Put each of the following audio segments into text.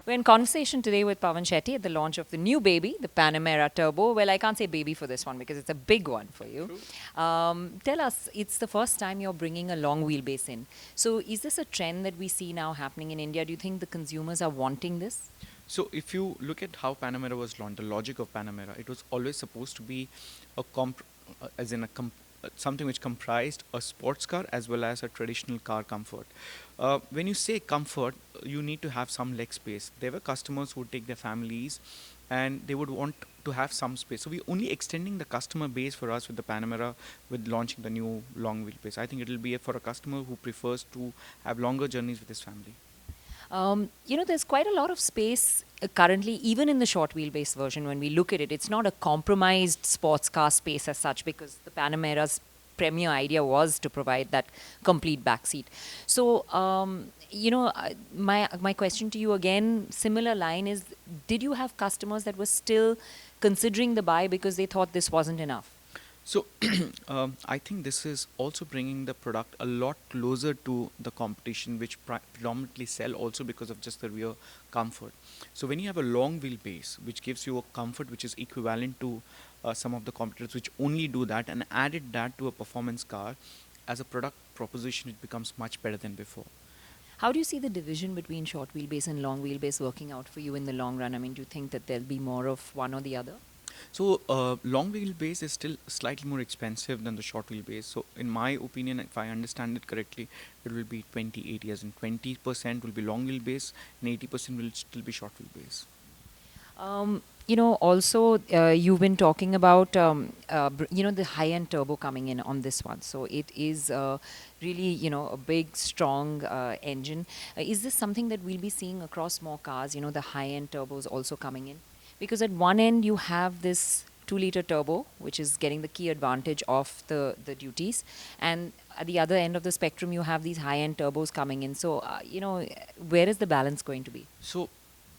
We're in conversation today with Pawan Shetty at the launch of the new baby, the Panamera Turbo. Well, I can't say baby for this one because it's a big one for you. Tell us, it's the first time you're bringing a long wheelbase in. So, is this a trend that we see now happening in India? Do you think the consumers are wanting this? So if you look at how Panamera was launched, the logic of Panamera, it was always supposed to be a as in a something which comprised a sports car as well as a traditional car comfort. When you say comfort, you need to have some leg space. There were customers who would take their families and they would want to have some space. So we're only extending the customer base for us with the Panamera with launching the new long wheelbase. I think it will be for a customer who prefers to have longer journeys with his family. There's quite a lot of space currently, even in the short wheelbase version. When we look at it, it's not a compromised sports car space as such because the Panamera's premier idea was to provide that complete backseat. So, my question to you again, similar line is: did you have customers that were still considering the buy because they thought this wasn't enough? So I think this is also bringing the product a lot closer to the competition, which predominantly sell also because of just the rear comfort. So when you have a long wheelbase, which gives you a comfort which is equivalent to some of the competitors, which only do that, and added that to a performance car, as a product proposition, it becomes much better than before. How do you see the division between short wheelbase and long wheelbase working out for you in the long run? I mean, do you think that there'll be more of one or the other? So long wheelbase is still slightly more expensive than the short wheelbase. So in my opinion, if I understand it correctly, it will be 20/80, as in 20% will be long wheelbase and 80% will still be short wheelbase. Also, you've been talking about, the high-end turbo coming in on this one. So it is really, a big, strong engine. Is this something that we'll be seeing across more cars, the high-end turbos also coming in? Because at one end, you have this 2-liter turbo, which is getting the key advantage of the duties. And at the other end of the spectrum, you have these high-end turbos coming in. So, where is the balance going to be? So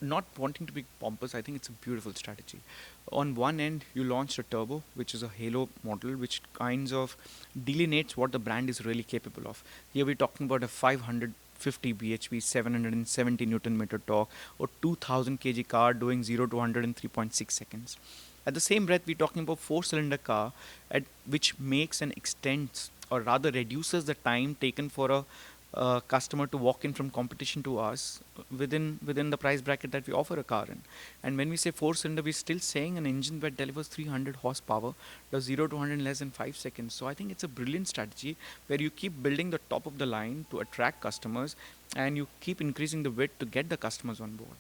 not wanting to be pompous, I think it's a beautiful strategy. On one end, you launched a turbo, which is a halo model, which kinds of delineates what the brand is really capable of. Here we're talking about a 550 bhp, 770 newton meter torque, or 2000 kg car doing 0 to 100 in 3.6 seconds. At the same breath, we're talking about four-cylinder car, which makes and extends, or rather reduces the time taken for a customer to walk in from competition to us within the price bracket that we offer a car in. And when we say four cylinder, we're still saying an engine that delivers 300 horsepower, does 0 to 100 in less than 5 seconds. So I think it's a brilliant strategy where you keep building the top of the line to attract customers and you keep increasing the width to get the customers on board.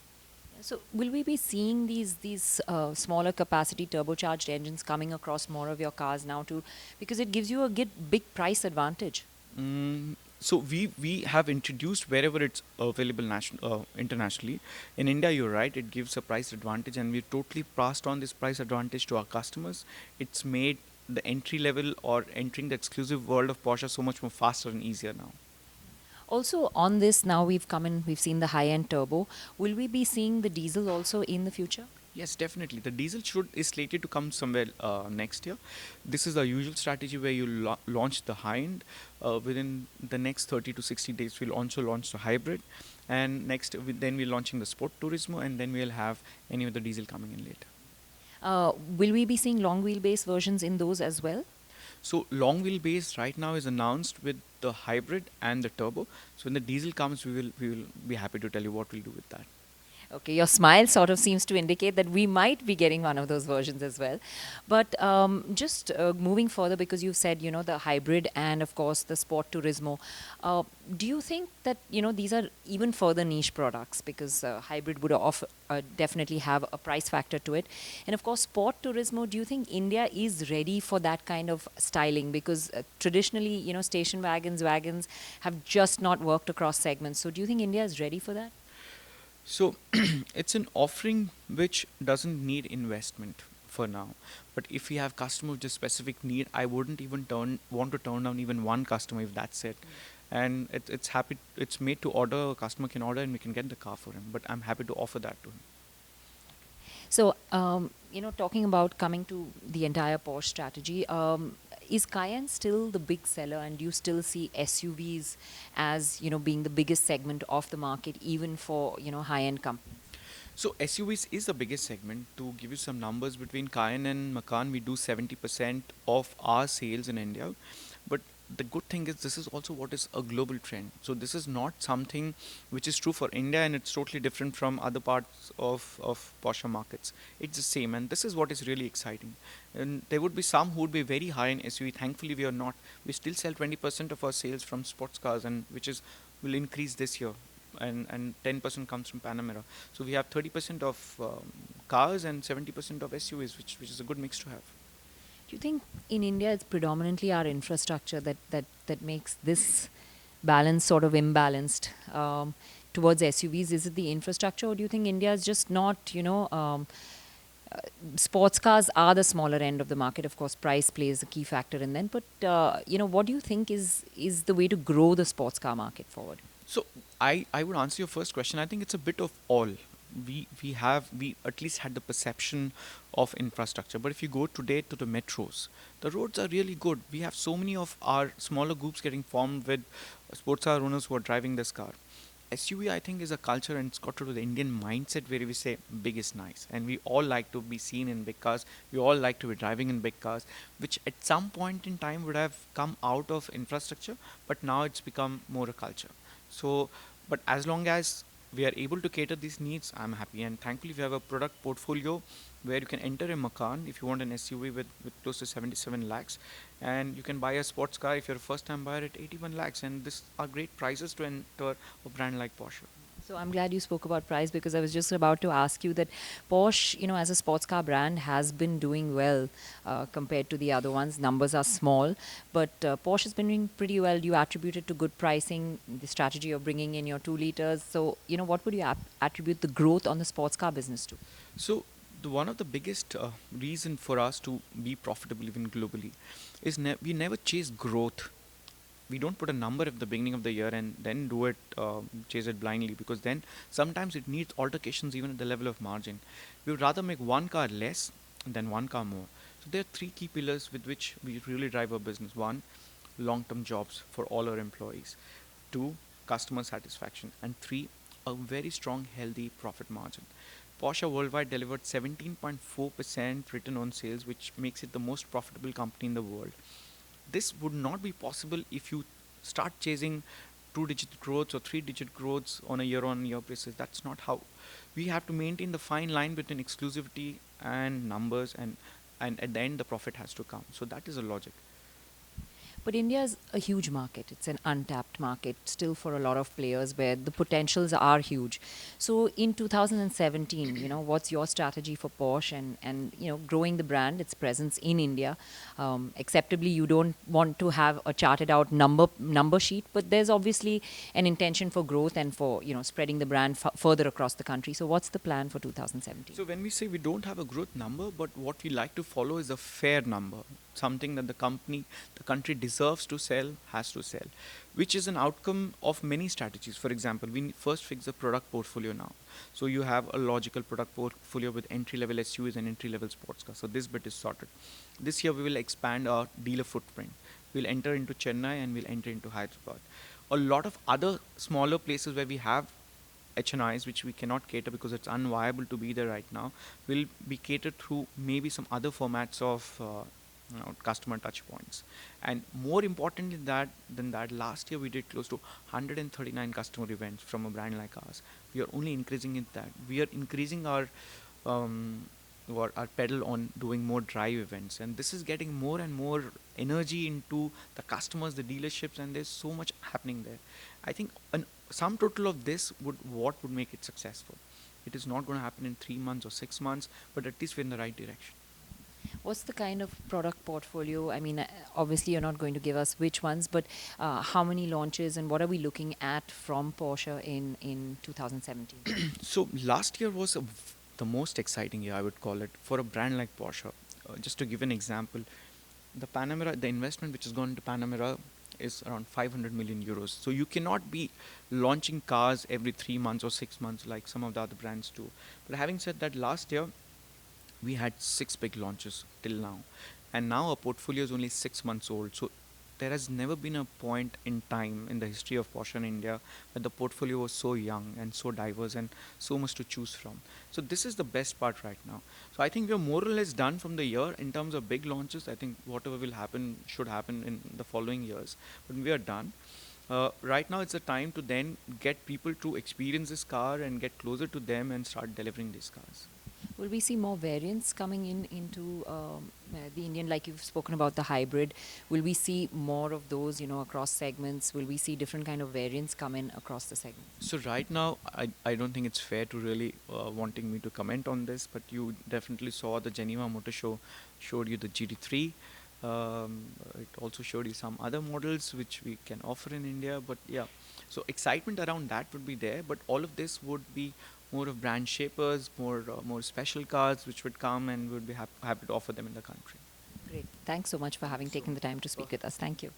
So, will we be seeing these smaller capacity turbocharged engines coming across more of your cars now too? Because it gives you a big price advantage. So we have introduced wherever it's available internationally. In India, you're right, it gives a price advantage, and we totally passed on this price advantage to our customers. It's made the entry level or entering the exclusive world of Porsche so much more faster and easier now. Also, on this, now we've seen the high end turbo. Will we be seeing the diesel also in the future? Yes, definitely. The diesel should is slated to come somewhere next year. This is the usual strategy where you launch the high end. Within the next 30 to 60 days, we'll also launch the hybrid, and then we're launching the Sport Turismo, and then we'll have any of the diesel coming in later. Will we be seeing long wheelbase versions in those as well? So long wheelbase right now is announced with the hybrid and the turbo. So when the diesel comes, we will be happy to tell you what we'll do with that. Okay, your smile sort of seems to indicate that we might be getting one of those versions as well. But just moving further, because you've said, the hybrid and, of course, the Sport Turismo, do you think that, these are even further niche products? Because hybrid would definitely have a price factor to it. And, of course, Sport Turismo, do you think India is ready for that kind of styling? Because traditionally, station wagons have just not worked across segments. So do you think India is ready for that? So it's an offering which doesn't need investment for now. But if we have customer with a specific need, I wouldn't even want to turn down even one customer if that's it. And it's made to order. A customer can order and we can get the car for him. But I'm happy to offer that to him. So, talking about coming to the entire Porsche strategy, is Cayenne still the big seller, and do you still see SUVs as, being the biggest segment of the market, even for, high-end companies? So SUVs is the biggest segment. To give you some numbers, between Cayenne and Macan, we do 70% of our sales in India. But the good thing is this is also what is a global trend. So this is not something which is true for India, and it's totally different from other parts of Porsche markets. It's the same, and this is what is really exciting. And there would be some who would be very high in SUV. Thankfully, we are not. We still sell 20% of our sales from sports cars, and which is will increase this year, and 10% comes from Panamera. So we have 30% of cars and 70% of SUVs, which is a good mix to have. Do you think in India it's predominantly our infrastructure that makes this balance sort of imbalanced towards SUVs? Is it the infrastructure, or do you think India is just not, sports cars are the smaller end of the market. Of course, price plays a key factor in that. But what do you think is the way to grow the sports car market forward? So I would answer your first question. I think it's a bit of all. We at least had the perception of infrastructure. But if you go today to the metros, the roads are really good. We have so many of our smaller groups getting formed with sports car owners who are driving this car. SUV, I think, is a culture, and it's got to do the Indian mindset where we say big is nice, and we all like to be seen in big cars. We all like to be driving in big cars, which at some point in time would have come out of infrastructure, but now it's become more a culture. So, but as long as we are able to cater these needs, I'm happy. And thankfully, we have a product portfolio where you can enter a Macan if you want an SUV with close to 77 lakhs, and you can buy a sports car if you're a first time buyer at 81 lakhs. And this are great prices to enter a brand like Porsche. So I'm glad you spoke about price, because I was just about to ask you that Porsche, as a sports car brand, has been doing well compared to the other ones. Numbers are small, but Porsche has been doing pretty well. You attribute it to good pricing, the strategy of bringing in your 2 liters. So, what would you attribute the growth on the sports car business to? So, one of the biggest reason for us to be profitable even globally is we never chase growth. We don't put a number at the beginning of the year and then do it, chase it blindly, because then sometimes it needs altercations even at the level of margin. We would rather make one car less than one car more. So there are three key pillars with which we really drive our business. One, long-term jobs for all our employees. Two, customer satisfaction. And three, a very strong, healthy profit margin. Porsche Worldwide delivered 17.4% return on sales, which makes it the most profitable company in the world. This would not be possible if you start chasing two-digit growths or three-digit growths on a year-on-year basis. That's not how. We have to maintain the fine line between exclusivity and numbers, and at the end the profit has to come. So that is a logic. But India is a huge market. It's an untapped market still for a lot of players where the potentials are huge. So in 2017, what's your strategy for Porsche and growing the brand, its presence in India? Acceptably, you don't want to have a charted out number sheet, but there's obviously an intention for growth and for spreading the brand further across the country. So what's the plan for 2017? So when we say we don't have a growth number, but what we like to follow is a fair number, something that the country deserves to sell, has to sell, which is an outcome of many strategies. For example, we first fix the product portfolio now. So you have a logical product portfolio with entry-level SUVs and entry-level sports cars. So this bit is sorted. This year we will expand our dealer footprint. We'll enter into Chennai and we'll enter into Hyderabad. A lot of other smaller places where we have HNIs, which we cannot cater because it's unviable to be there right now, will be catered through maybe some other formats of customer touch points. And more importantly than that, last year we did close to 139 customer events from a brand like ours. We are only increasing it that. We are increasing um, our pedal on doing more drive events, and this is getting more and more energy into the customers, the dealerships, and there's so much happening there. I think an sum total of this would make it successful. It is not going to happen in 3 months or 6 months, but at least we're in the right direction. What's the kind of product portfolio? I mean, obviously you're not going to give us which ones, but how many launches and what are we looking at from Porsche in 2017? So last year was the most exciting year, I would call it, for a brand like Porsche. Just to give an example, the investment which has gone into Panamera is around 500 million euros. So you cannot be launching cars every 3 months or 6 months like some of the other brands do. But having said that, last year we had 6 big launches till now, and now our portfolio is only 6 months old. So there has never been a point in time in the history of Porsche in India where the portfolio was so young and so diverse and so much to choose from. So this is the best part right now. So I think we're more or less done from the year in terms of big launches. I think whatever will happen should happen in the following years, but we are done. Right now, it's a time to then get people to experience this car and get closer to them and start delivering these cars. Will we see more variants coming in into the Indian, like you've spoken about the hybrid? Will we see more of those, across segments? Will we see different kind of variants come in across the segment? So right now, I don't think it's fair to really wanting me to comment on this, but you definitely saw the Geneva Motor Show showed you the GT3. It also showed you some other models which we can offer in India. But yeah, so excitement around that would be there. But all of this would be more of brand shapers, more special cars which would come and would be happy to offer them in the country. Great. Thanks so much for having So, taken the time to speak with us. Thank you.